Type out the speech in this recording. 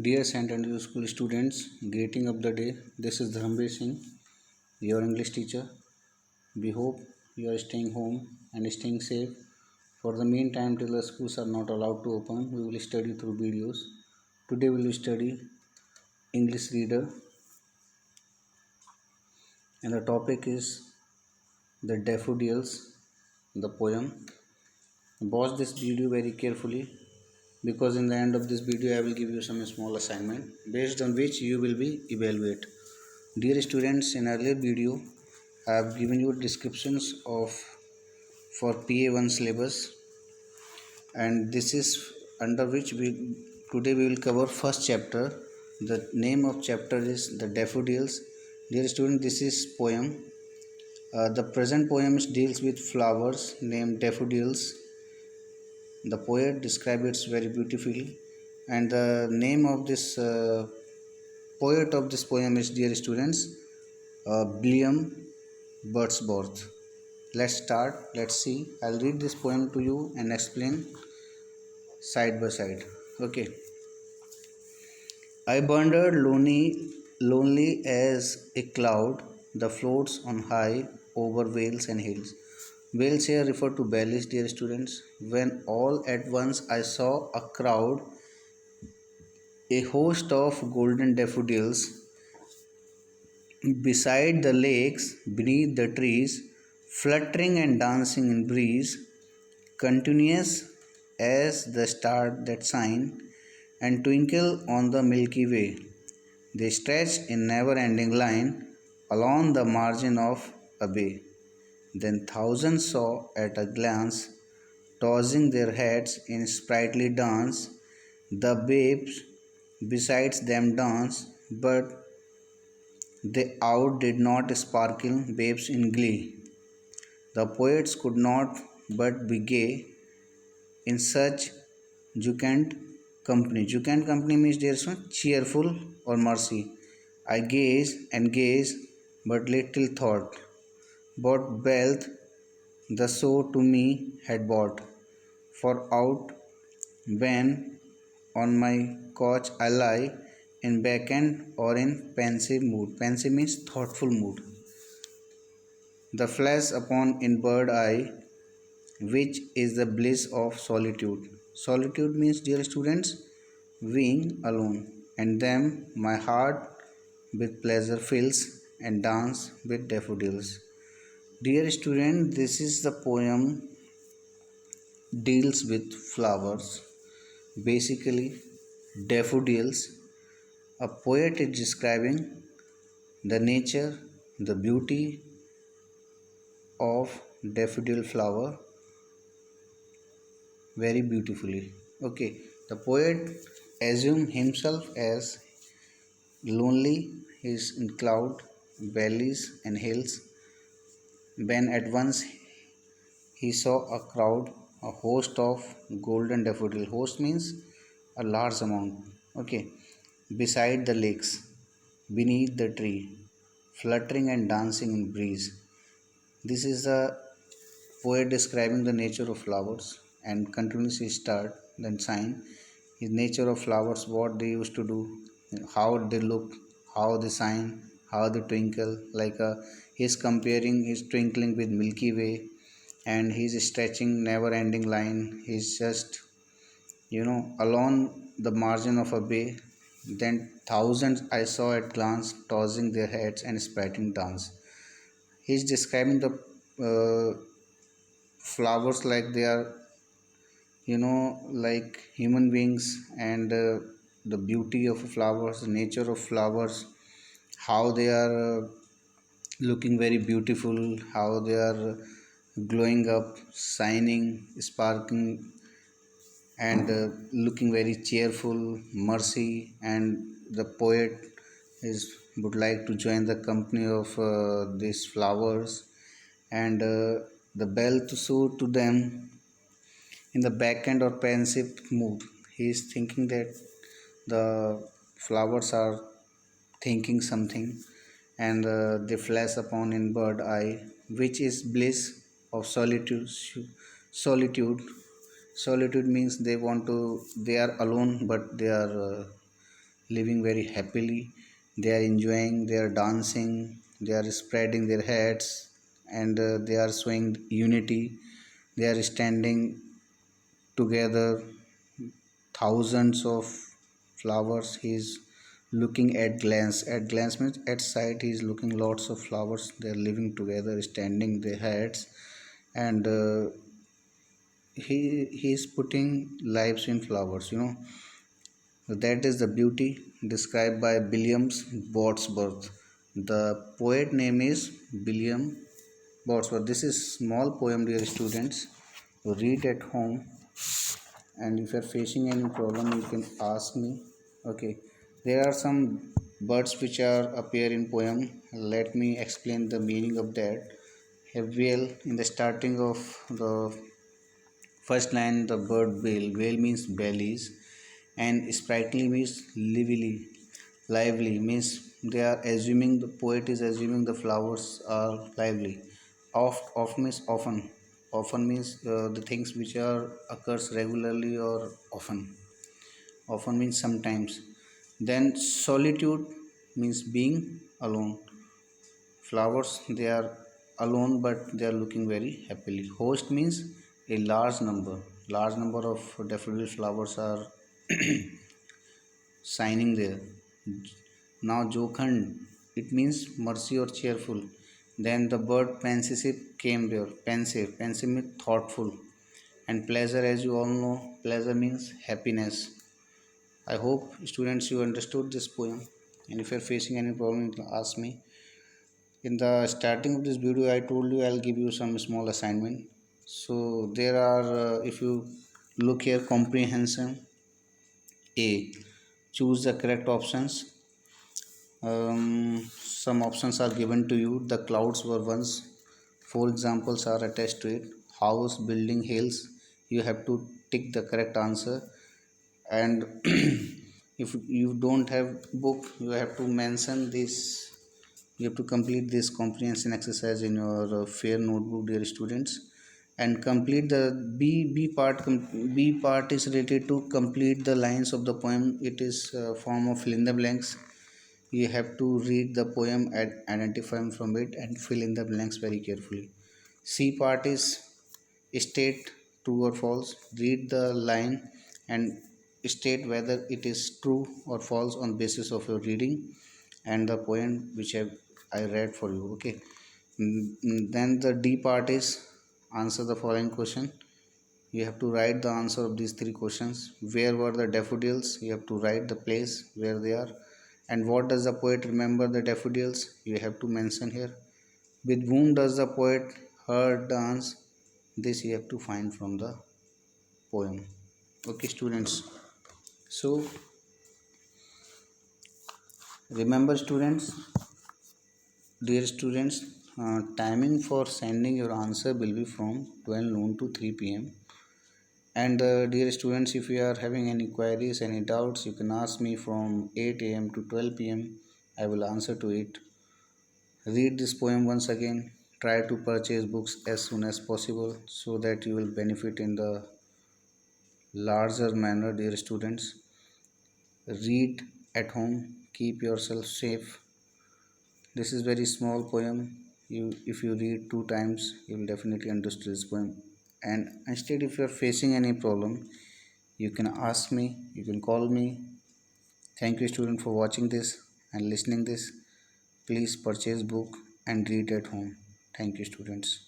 Dear St. Andrew School students, greeting of the day. This is Dharmveer Singh, your English teacher. We hope you are staying home and staying safe. For the meantime, till the schools are not allowed to open, we will study through videos. Today we will study English reader, and the topic is the daffodils, the poem. Watch this video very carefully because in the end of this video I will give you some small assignment based on which you will be evaluate. Dear students, in earlier video I have given you descriptions of for PA1 syllabus, and this is under which we today we will cover first chapter. The name of chapter is the daffodils. Dear student, this is poem. The present poem deals with flowers named daffodils. The poet describes it very beautifully, and the name of this poet of this poem is, dear students, William Wordsworth. Let's start. Let's see. I'll read this poem to you and explain side by side. Okay. I wandered lonely as a cloud that floats on high over vales and hills. Vales here refer to valleys, dear students. When all at once I saw a crowd, a host of golden daffodils beside the lakes, beneath the trees, fluttering and dancing in breeze, continuous as the stars that shine and twinkle on the Milky Way. They stretched in never-ending line along the margin of a bay. Then thousands saw at a glance, tossing their heads in sprightly dance, the babes besides them dance, but they outdid not sparkle babes in glee. The poets could not but be gay in such jocund company. Jocund company means there is one cheerful or mercy. I gaze and gaze, but little thought what wealth the soul to me had bought. For out when on my couch I lie in vacant or in pensive mood. Pensive means thoughtful mood. The flash upon in bird eye, which is the bliss of solitude. Solitude means, dear students, being alone, and then my heart with pleasure fills and dance with daffodils. Dear student, this is the poem deals with flowers, basically daffodils. A poet is describing the nature, the beauty of daffodil flower very beautifully. Okay, the poet assumed himself as lonely. He is in cloud, valleys, and hills. When at once he saw a crowd, a host of golden daffodil. Host means a large amount. Okay, beside the lakes, beneath the tree, fluttering and dancing in breeze. This is the poet describing the nature of flowers and continuously start then sign his nature of flowers, what they used to do, how they look, how they shine, how they twinkle, like he's comparing his twinkling with Milky Way, and he's stretching never ending line. He's just along the margin of a bay. Then thousands I saw at glance tossing their heads and spreading dance. He's describing the uh, flowers like they are like human beings, and the beauty of flowers, the nature of flowers, how they are looking very beautiful, how they are glowing up, shining, sparkling, and looking very cheerful, mercy. And the poet is would like to join the company of these flowers, and the bell to suit to them in the back end or pensive mood. He is thinking that the flowers are thinking something, and they flash upon in bird eye, which is bliss of solitude. Solitude means they are alone, but they are living very happily. They are enjoying, they are dancing, they are spreading their heads, and they are showing unity. They are standing together. Thousands of flowers. He is looking at glance. At glance means at sight. He is looking lots of flowers. They are living together, standing their heads, and he is putting lives in flowers. That is the beauty described by William Wordsworth. The poet name is William Wordsworth. This is small poem, dear students. Read at home, and if you are facing any problem, you can ask me. Okay, there are some birds which are appear in poem. Let me explain the meaning of that. A whale in the starting of the first line, the bird whale. Whale means bellies, and sprightly means lively. Lively means they are assuming, the poet is assuming the flowers are lively. Oft means often. Often means the things which are occurs regularly or often. Often means sometimes. Then solitude means being alone. Flowers, they are alone but they are looking very happily. Host means a large number. Large number of daffodil flowers are shining there. Now jocund, it means mercy or cheerful. Then the bird pensive came there. Pensive means thoughtful. And pleasure, as you all know, pleasure means happiness. I hope students you understood this poem. And if you are facing any problem, you can ask me. In the starting of this video, I told you I'll give you some small assignment. So there are, if you look here, comprehension A, choose the correct options. Some options are given to you. The clouds were once. Four examples are attached to it. House, building, hills. You have to tick the correct answer. And if you don't have book, you have to mention this. You have to complete this comprehension exercise in your fair notebook, dear students, and complete the B part. B part is related to complete the lines of the poem. It is form of fill in the blanks. You have to read the poem and identify from it and fill in the blanks very carefully. C part is state true or false. Read the line and state whether it is true or false on basis of your reading and the poem which I read for you. Okay. Then the D part is answer the following question. You have to write the answer of these three questions. Where were the daffodils? You have to write the place where they are. And what does the poet remember the daffodils? You have to mention here. With whom does the poet her dance? This you have to find from the poem. Okay, students. So remember, students, dear students, timing for sending your answer will be from 12 noon to 3 p.m. And dear students, if you are having any queries, any doubts, you can ask me from 8 a.m. to 12 p.m. I will answer to it. Read this poem once again. Try to purchase books as soon as possible so that you will benefit in the larger manner, dear students. Read at home. Keep yourself safe. This is very small poem. If you read two times, you will definitely understand this poem. And instead, if you are facing any problem, you can ask me, you can call me. Thank you, student, for watching this and listening this. Please purchase book and read at home. Thank you, students.